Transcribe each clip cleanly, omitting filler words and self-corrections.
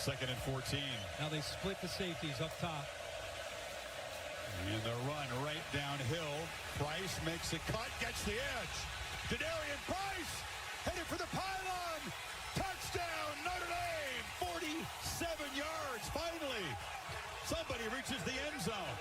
2nd and 14. Now they split the safeties up top. And the run right downhill. Price makes a cut, gets the edge. Jadarian Price headed for the pylon. Touchdown, Notre Dame. 47 yards. Finally, somebody reaches the end zone.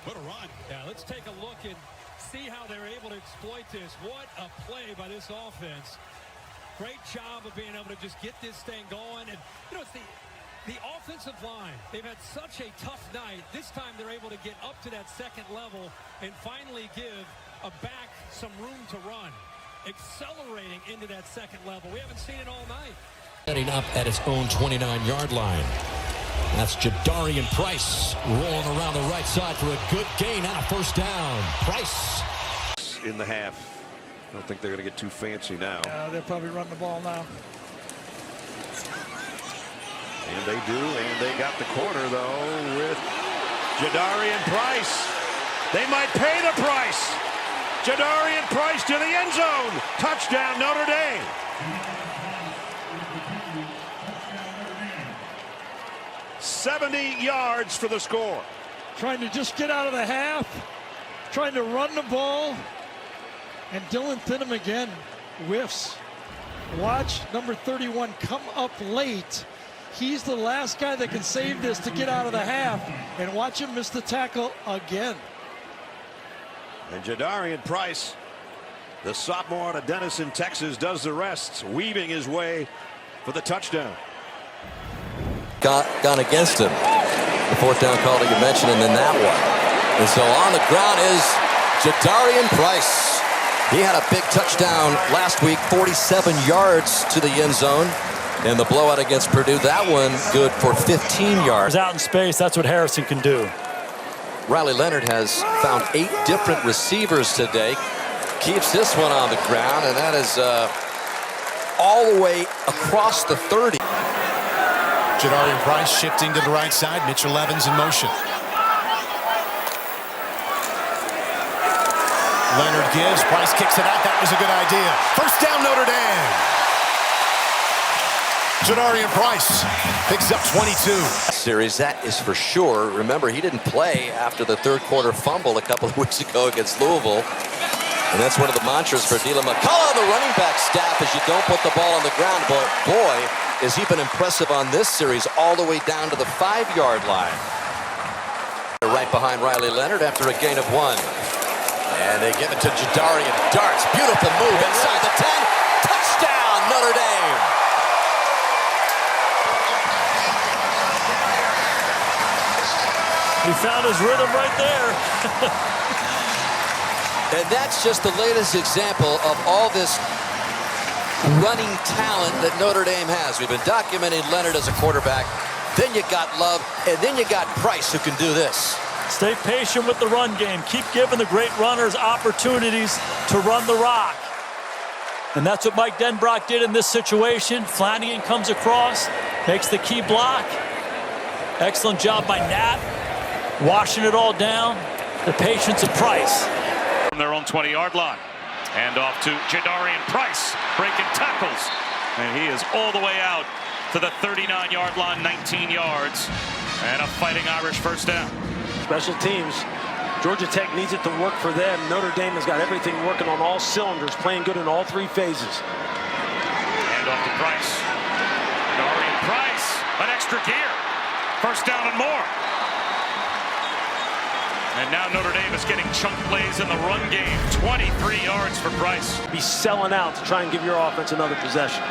What a run. Yeah, let's take a look and see how they're able to exploit this. What a play by this offense. Great job of being able to just get this thing going. And, you know, it's the offensive line. They've had such a tough night. This time they're able to get up to that second level and finally give a back some room to run. Accelerating into that second level. We haven't seen it all night. Setting up at its own 29-yard line. That's Jadarian Price rolling around the right side for a good gain and a first down. Price. In the half. I don't think they're going to get too fancy now. They'll probably run the ball now. And they do, and they got the corner, though, with Jadarian Price. They might pay the price. Jadarian Price to the end zone. Touchdown, Notre Dame. $70 yards for the score. Trying to just get out of the half. Trying to run the ball. And Dylan Thinham again whiffs. Watch number 31 come up late. He's the last guy that can save this to get out of the half. And watch him miss the tackle again. And Jadarian Price, the sophomore out of Denison, Texas, does the rest, weaving his way for the touchdown. Gone against him. The fourth down call that you mentioned, and then that one. And so on the ground is Jadarian Price. He had a big touchdown last week, 47 yards to the end zone. And the blowout against Purdue, that one good for 15 yards. Out in space, that's what Harrison can do. Riley Leonard has found 8 different receivers today. Keeps this one on the ground, and that is all the way across the 30. Jadarian Price shifting to the right side. Mitchell Evans in motion. Leonard gives. Price kicks it out. That was a good idea. First down, Notre Dame. Jadarian Price picks up 22. Series, that is for sure. Remember, he didn't play after the third quarter fumble a couple of weeks ago against Louisville. And that's one of the mantras for Dylan McCullough, the running back staff, is you don't put the ball on the ground. But boy, has he been impressive on this series all the way down to the 5-yard line. Right behind Riley Leonard after a gain of 1. And they give it to Jadarian. Darts, beautiful move inside the 10. Touchdown, Notre Dame. He found his rhythm right there. And that's just the latest example of all this running talent that Notre Dame has. We've been documenting Leonard as a quarterback. Then you got Love, and then you got Price, who can do this. Stay patient with the run game. Keep giving the great runners opportunities to run the rock. And that's what Mike Denbrock did in this situation. Flanagan comes across, makes the key block. Excellent job by Nat, washing it all down. The patience of Price. From their own 20-yard line. And off to Jadarian Price, breaking tackles. And he is all the way out to the 39-yard line, 19 yards. And a Fighting Irish first down. Special teams, Georgia Tech needs it to work for them. Notre Dame has got everything working on all cylinders, playing good in all 3 phases. And off to Price. Jadarian Price, an extra gear. First down and more. And now Notre Dame is getting chunk plays in the run game. 23 yards for Price. Be selling out to try and give your offense another possession.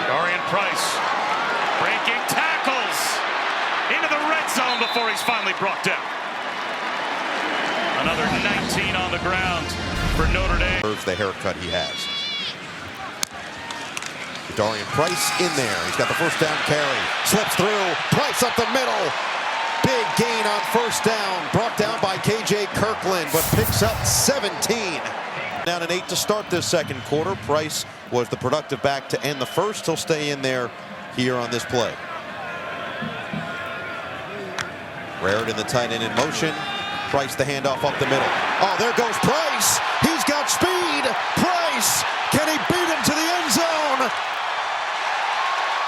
Jadarian Price breaking tackles into the red zone before he's finally brought down. Another 19 on the ground for Notre Dame. The haircut he has. Jadarian Price in there. He's got the first down carry. Slips through. Price up the middle. Big gain on first down. Brought down by KJ Kirkland, but picks up 17. Down an 8 to start this second quarter. Price was the productive back to end the first. He'll stay in there here on this play. Raritan, the tight end, in motion. Price, the handoff up the middle. Oh, there goes Price. He's got speed. Price, can he beat him to the end zone?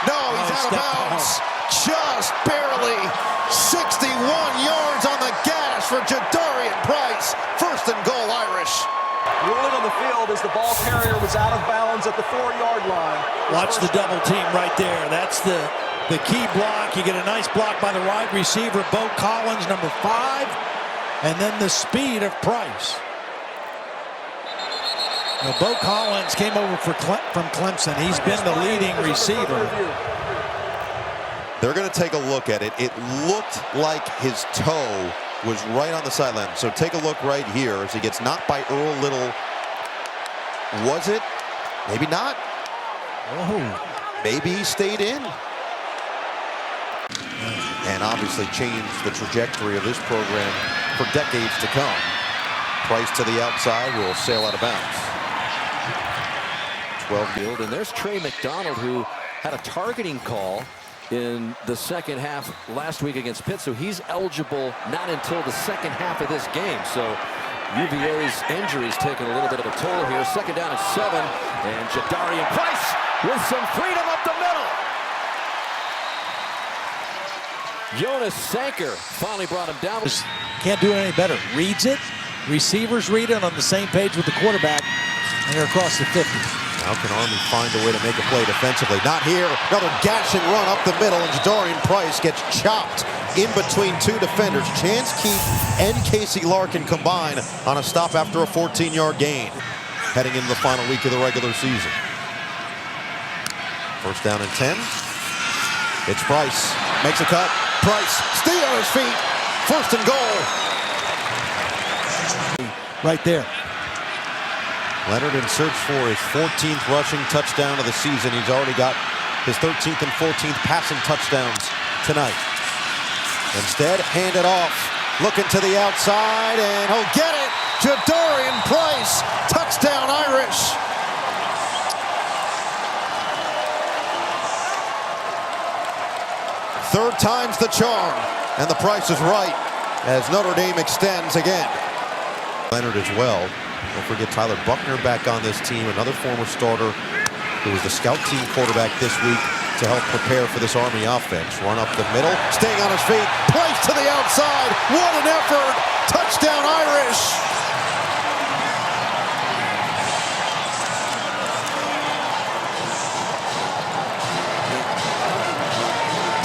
No, he's out of bounds. Just barely. 61 yards on the gas for Jadarian Price. First and goal, Irish. Ruling on the field as the ball carrier was out of bounds at the 4-yard line. Watch the double team right there. That's the key block. You get a nice block by the wide receiver, Bo Collins, number 5, and then the speed of Price. Now, Bo Collins came over from Clemson. He's been the leading receiver. They're going to take a look at it. It looked like his toe was right on the sideline. So take a look right here as he gets knocked by Earl Little. Was it? Maybe not. Oh. Maybe he stayed in. And obviously changed the trajectory of this program for decades to come. Price to the outside will sail out of bounds. 12 field, and there's Trey McDonald, who had a targeting call in the second half last week against Pitt, so he's eligible not until the second half of this game. So UVA's injuries taking a little bit of a toll here. Second down and 7, and Jadarian Price with some freedom up the middle. Jonas Sanker finally brought him down. Can't do it any better. Reads it. Receivers read it on the same page with the quarterback, and they're across the 50. How can Army find a way to make a play defensively? Not here. Another gashing run up the middle, and Jadarian Price gets chopped in between 2 defenders. Chance Keith and Casey Larkin combine on a stop after a 14-yard gain. Heading into the final week of the regular season. First down and 10. It's Price. Makes a cut. Price still on his feet. First and goal. Right there. Leonard in search for his 14th rushing touchdown of the season. He's already got his 13th and 14th passing touchdowns tonight. Instead, hand it off. Looking to the outside, and he'll get it. Jadarian Price. Touchdown, Irish. Third time's the charm, and the Price is right as Notre Dame extends again. Leonard as well. Don't forget Tyler Buckner back on this team, another former starter who was the scout team quarterback this week to help prepare for this Army offense. Run up the middle, staying on his feet, Price to the outside. What an effort! Touchdown, Irish!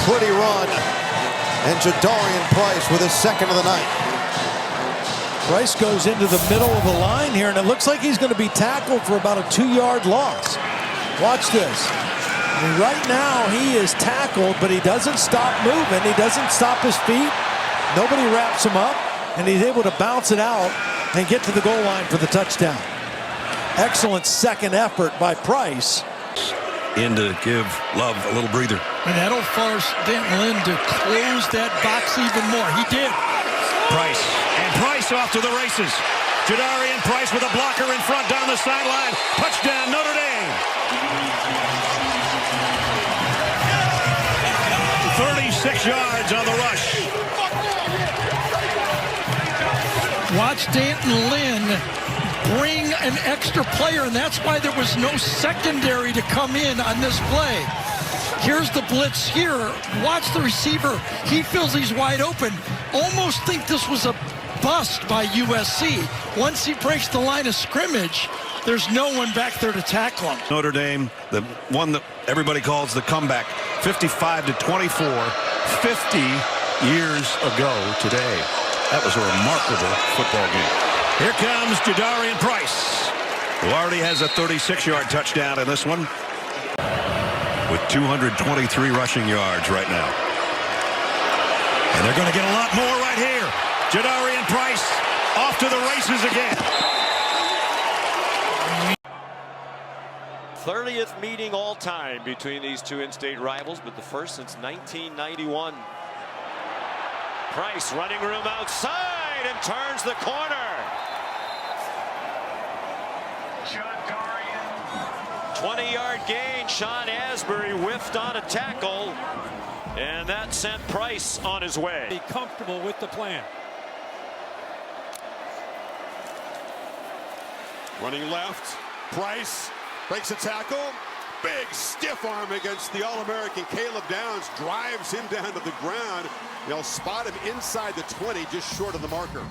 Pretty run, and Jadarian Price with his second of the night. Price goes into the middle of the line here, and it looks like he's going to be tackled for about a 2-yard loss. Watch this. I mean, right now, he is tackled, but he doesn't stop moving. He doesn't stop his feet. Nobody wraps him up, and he's able to bounce it out and get to the goal line for the touchdown. Excellent second effort by Price. In to give Love a little breather. And that'll force Denton Lynn to close that box even more. He did. Price, and Price off to the races. Jadarian Price with a blocker in front down the sideline. Touchdown, Notre Dame. 36 yards on the rush. Watch Denton Lynn bring an extra player, and that's why there was no secondary to come in on this play. Here's the blitz here. Watch the receiver. He feels he's wide open. Almost think this was a bust by USC. Once he breaks the line of scrimmage, there's no one back there to tackle him. Notre Dame, the one that everybody calls the comeback, 55-24, 50 years ago today. That was a remarkable football game. Here comes Jadarian Price, who already has a 36-yard touchdown in this one, with 223 rushing yards right now. And they're going to get a lot more right here. Jadarian Price off to the races again. 30th meeting all time between these two in-state rivals, but the first since 1991. Price running room outside and turns the corner. 20-yard gain. Sean Asbury whiffed on a tackle, and that sent Price on his way. Be comfortable with the plan. Running left, Price breaks a tackle. Big stiff arm against the All-American Caleb Downs, drives him down to the ground. They'll spot him inside the 20, just short of the marker.